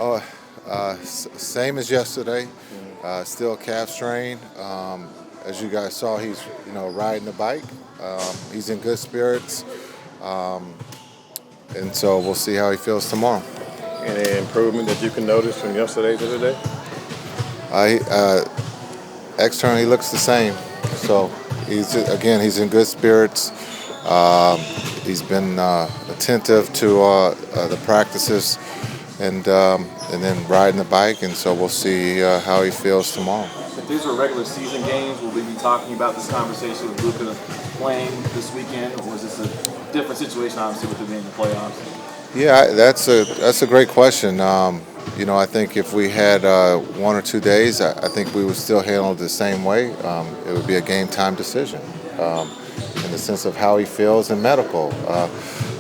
Oh, same as yesterday. Still calf strain. As you guys saw, he's riding the bike. He's in good spirits, and so we'll see how he feels tomorrow. Any improvement that you can notice from yesterday to today? Externally, he looks the same. So he's in good spirits. He's been attentive to the practices, and then riding the bike, and so we'll see how he feels tomorrow. If these are regular season games, will we be talking about this conversation with Luka playing this weekend, or is this a different situation, obviously, with it being the playoffs? Yeah, that's a great question. I think if we had 1 or 2 days, I think we would still handle it the same way. It would be a game time decision in the sense of how he feels and medical.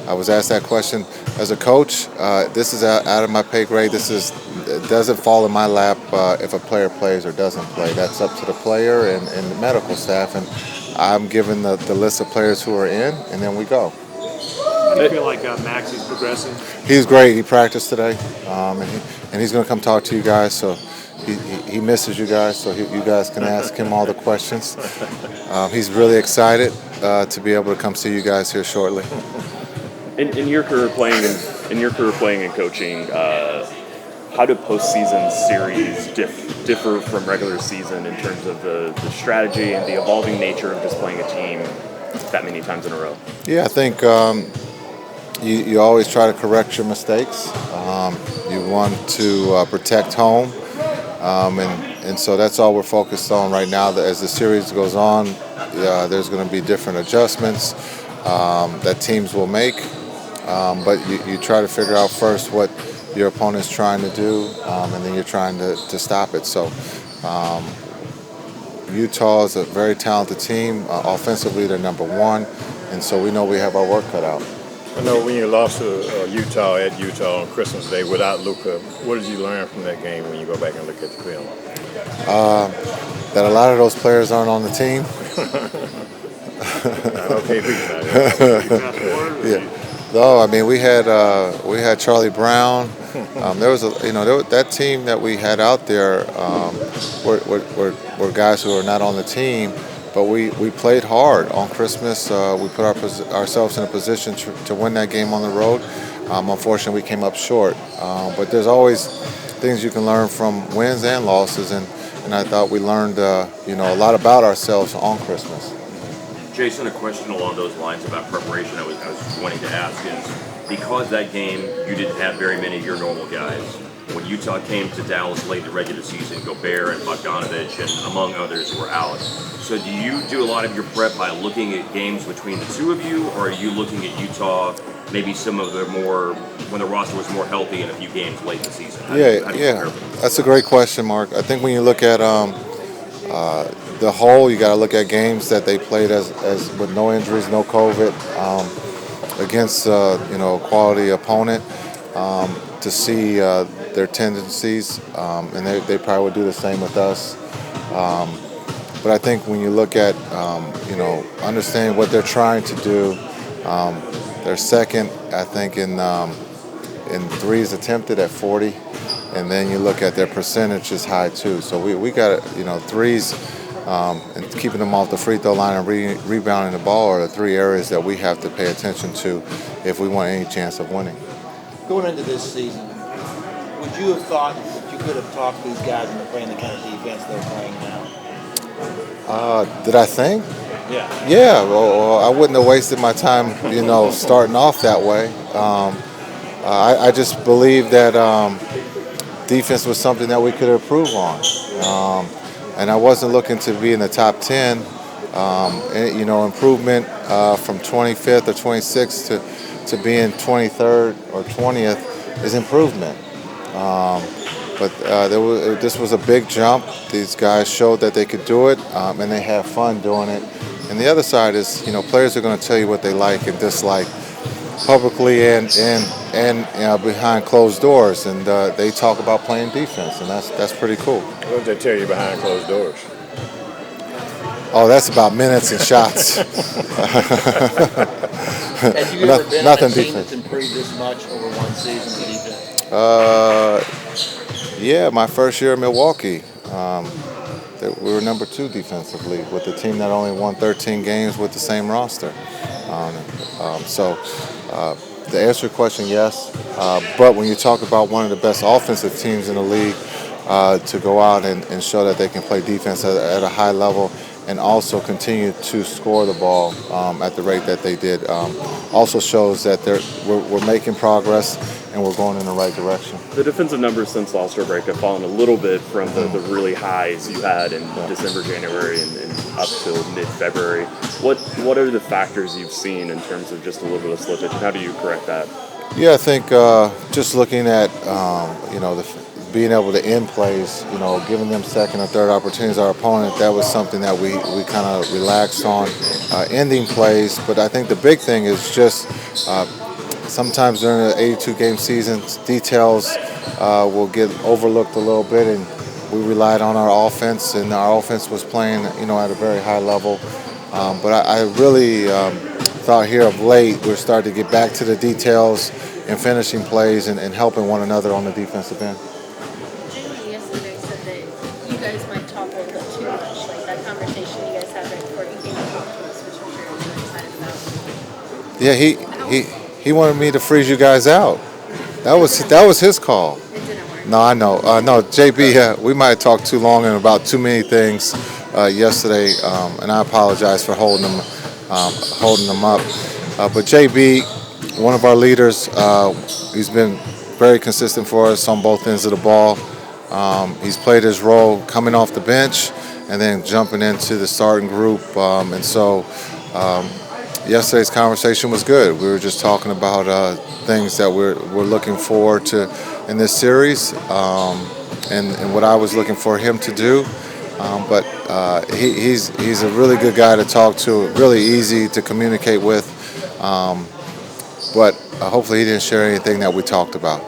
I was asked that question as a coach. This is out of my pay grade. It doesn't fall in my lap if a player plays or doesn't play. That's up to the player and the medical staff. And I'm given the list of players who are in, and then we go. Do you feel like Max is progressing? He's great. He practiced today, and he's going to come talk to you guys. So he misses you guys, so you guys can ask him all the questions. He's really excited to be able to come see you guys here shortly. In your career playing and coaching, how do postseason series differ from regular season in terms of the strategy and the evolving nature of just playing a team that many times in a row? Yeah, I think you always try to correct your mistakes. You want to protect home, and so that's all we're focused on right now. As the series goes on, there's going to be different adjustments that teams will make. But you try to figure out first what your opponent's trying to do, and then you're trying to stop it. So Utah is a very talented team. Offensively, they're number one, and so we know we have our work cut out. I know when you lost to Utah at Utah on Christmas Day without Luka, what did you learn from that game when you go back and look at the film? That a lot of those players aren't on the team. Yeah. No, I mean we had Charlie Brown. There was that team that we had out there were guys who are not on the team, but we played hard on Christmas. We put ourselves in a position to win that game on the road. Unfortunately, we came up short. But there's always things you can learn from wins and losses, and I thought we learned a lot about ourselves on Christmas. Jason, a question along those lines about preparation I was wanting to ask is, because that game you didn't have very many of your normal guys, when Utah came to Dallas late in the regular season, Gobert and Bogdanovich and among others were out. So do you do a lot of your prep by looking at games between the two of you, or are you looking at Utah maybe some of the more, when the roster was more healthy in a few games late in the season? How do you That's a great question, Mark. I think when you look at the whole, you got to look at games that they played as with no injuries, no COVID, against quality opponent, to see their tendencies, and they probably would do the same with us. But I think when you look at understanding what they're trying to do, they're second, I think, in threes attempted at 40, and then you look at their percentage is high too. So we got threes. And keeping them off the free throw line and rebounding the ball are the three areas that we have to pay attention to if we want any chance of winning. Going into this season, would you have thought that you could have talked these guys into playing the kind of defense they're playing now? Did I think? Yeah. Yeah, well, I wouldn't have wasted my time, starting off that way. I just believe that defense was something that we could improve on. And I wasn't looking to be in the top 10. Improvement from 25th or 26th to being 23rd or 20th is improvement. But this was a big jump. These guys showed that they could do it, and they have fun doing it. And the other side is, players are going to tell you what they like and dislike publicly and behind closed doors, and they talk about playing defense, and that's pretty cool. What did they tell you behind closed doors? Oh, that's about minutes and shots. Have you ever been on a team that's improved this much over one season defense? Yeah, my first year in Milwaukee, we were number 2 defensively with a team that only won 13 games with the same roster. Um, so to answer your question, yes. But when you talk about one of the best offensive teams in the league, to go out and show that they can play defense at a high level and also continue to score the ball at the rate that they did also shows that we're making progress and we're going in the right direction. The defensive numbers since All-Star break have fallen a little bit from the really highs you had in December, January, and up till mid-February. What are the factors you've seen in terms of just a little bit of slippage, and how do you correct that? Yeah, I think just looking at being able to end plays, giving them second or third opportunities, our opponent, that was something that we kind of relaxed on, ending plays. But I think the big thing is just sometimes during the 82-game season, details will get overlooked a little bit, and we relied on our offense, and our offense was playing, at a very high level. But I really thought here of late we're starting to get back to the details and finishing plays and helping one another on the defensive end. Jalen yesterday said that you guys might talk a little bit too much, like that conversation you guys had right before you came to talk to us, which I'm sure you're excited about. Yeah, he wanted me to freeze you guys out. That was his call. It didn't work. No, I know. No, JB, we might have talked too long and about too many things yesterday, and I apologize for holding them up. But JB, one of our leaders, he's been very consistent for us on both ends of the ball. He's played his role coming off the bench and then jumping into the starting group. And so yesterday's conversation was good. We were just talking about things that we're looking forward to in this series and what I was looking for him to do. But he's a really good guy to talk to, really easy to communicate with. But hopefully he didn't share anything that we talked about.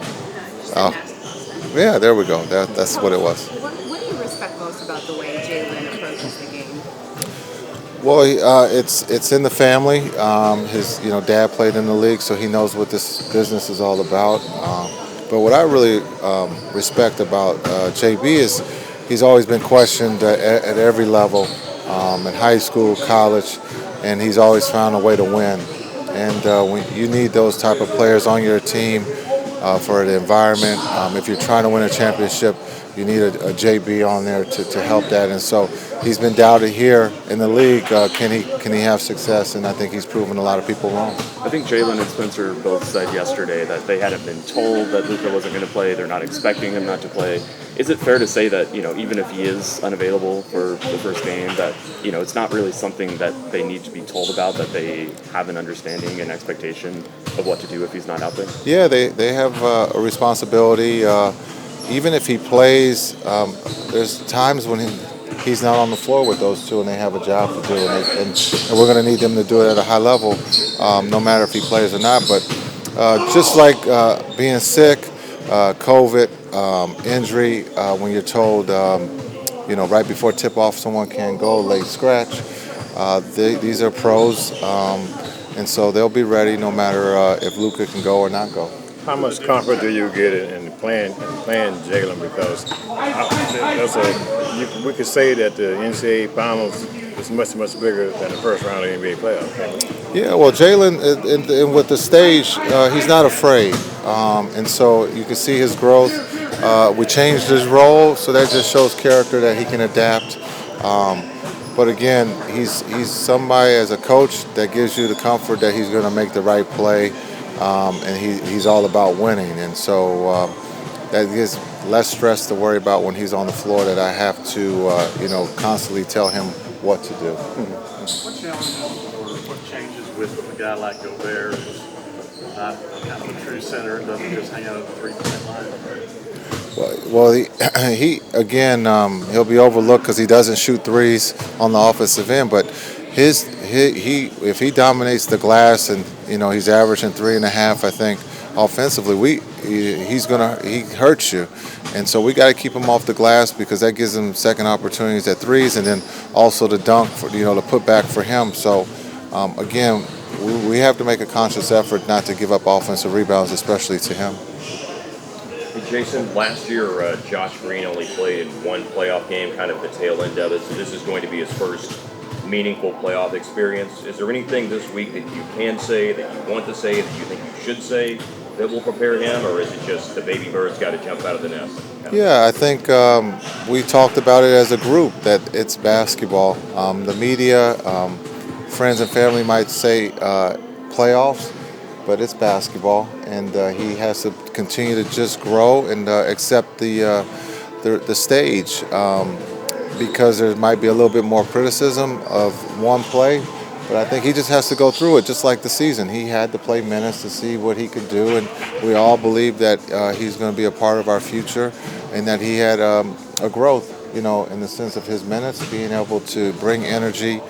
Yeah, there we go. That's what it was. What do you respect most about the way Jalen approaches the game? Well, it's in the family. His dad played in the league, so he knows what this business is all about. But what I really respect about JB is he's always been questioned at every level, in high school, college, and he's always found a way to win. And when you need those type of players on your team for the environment, if you're trying to win a championship, you need a JB on there to help that. And so he's been doubted here in the league. Can he have success? And I think he's proven a lot of people wrong. I think Jalen and Spencer both said yesterday that they hadn't been told that Luka wasn't going to play. They're not expecting him not to play. Is it fair to say that, even if he is unavailable for the first game, that, it's not really something that they need to be told about, that they have an understanding and expectation of what to do if he's not out there? Yeah, they have a responsibility. Even if he plays, there's times when he's not on the floor with those two and they have a job to do. And we're going to need them to do it at a high level, no matter if he plays or not. But just like being sick, COVID, injury, when you're told, right before tip-off someone can't go, late scratch, these are pros. And so they'll be ready no matter if Luka can go or not go. How much comfort do you get in playing Jalen? Because we could say that the NCAA Finals is much, much bigger than the first round of the NBA playoffs, can't we? Yeah, well, Jalen, and with the stage, he's not afraid. And so you can see his growth. We changed his role, so that just shows character that he can adapt. But again, he's somebody as a coach that gives you the comfort that he's going to make the right play. And he's all about winning, and so that gives less stress to worry about when he's on the floor. That I have to, constantly tell him what to do. What challenges or what changes with a guy like Gobert, who's not kind of a true center, doesn't just hang out at the three-point line? Well, he again, he'll be overlooked because he doesn't shoot threes on the offensive end, but if he dominates the glass and he's averaging 3.5, I think offensively he hurts you, and so we got to keep him off the glass because that gives him second opportunities at threes and then also the dunk for to put back for him. So again, we have to make a conscious effort not to give up offensive rebounds, especially to him. Jason, last year Josh Green only played one playoff game, kind of the tail end of it, so this is going to be his first meaningful playoff experience. Is there anything this week that you can say, that you want to say, that you think you should say that will prepare him, or is it just the baby bird's got to jump out of the nest? Yeah, I think we talked about it as a group that it's basketball. The media, friends and family might say playoffs, but it's basketball, and he has to continue to just grow and accept the stage because there might be a little bit more criticism of one play. But I think he just has to go through it, just like the season. He had to play minutes to see what he could do, and we all believe that he's going to be a part of our future, and that he had a growth, in the sense of his minutes, being able to bring energy,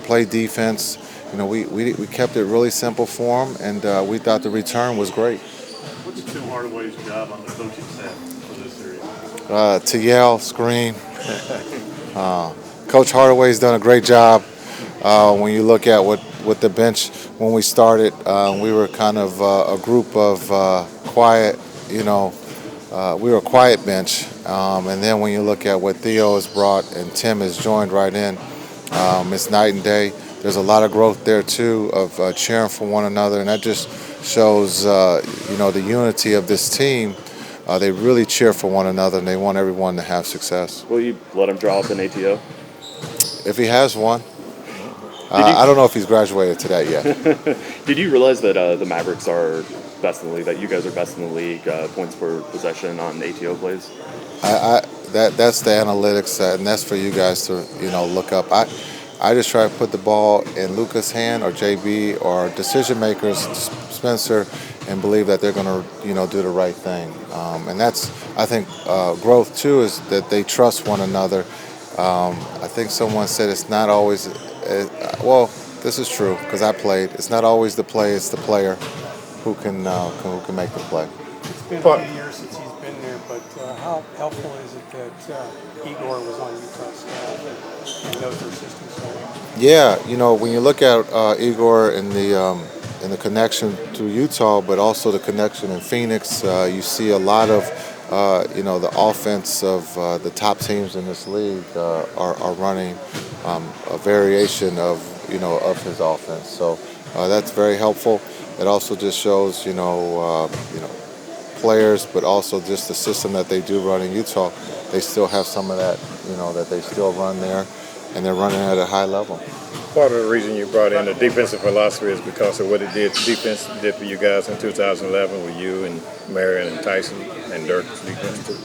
play defense. We kept it really simple for him, and we thought the return was great. What's Tim Hardaway's job on the coaching staff for this series? To yell, scream. Coach Hardaway's done a great job. When you look at what the bench, when we started, we were kind of a group of quiet, we were a quiet bench. And then when you look at what Theo has brought and Tim has joined right in, it's night and day. There's a lot of growth there, too, of cheering for one another. And that just shows, the unity of this team. They really cheer for one another, and they want everyone to have success. Will you let him draw up an ATO? If he has one. I don't know if he's graduated to that yet. Did you realize that the Mavericks are best in the league, that you guys are best in the league, points per possession on ATO plays? That's the analytics, and that's for you guys to look up. I just try to put the ball in Luka's hand or JB or decision makers, Spencer, and believe that they're going to do the right thing. And that's, I think, growth too, is that they trust one another. I think someone said it's not always. Well, this is true because I played. It's not always the play; it's the player who can make the play. It's been a few years since he's been there, but how helpful is it that Igor was on Utah's staff and knows their system so well? Yeah, when you look at Igor and the connection to Utah, but also the connection in Phoenix, you see a lot of the offense of the top teams in this league are running a variation of his offense. So that's very helpful. It also just shows players, but also just the system that they do run in Utah. They still have some of that that they still run there, and they're running at a high level. Part of the reason you brought in the defensive philosophy is because of what it did. Defense did for you guys in 2011 with you and Marion and Tyson and Dirk's defense too.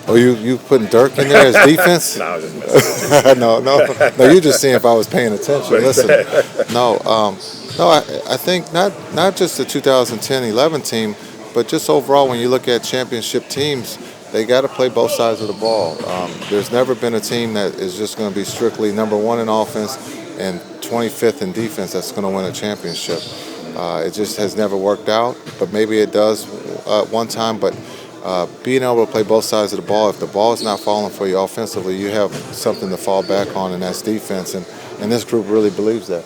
Oh, you putting Dirk in there as defense? No, I was just messing with you. No. You're just seeing if I was paying attention. Listen, I think not just the 2010-11 team, but just overall when you look at championship teams, they got to play both sides of the ball. There's never been a team that is just going to be strictly number one in offense and 25th in defense that's going to win a championship. It just has never worked out, but maybe it does one time. But being able to play both sides of the ball, if the ball is not falling for you offensively, you have something to fall back on, and that's defense. And this group really believes that.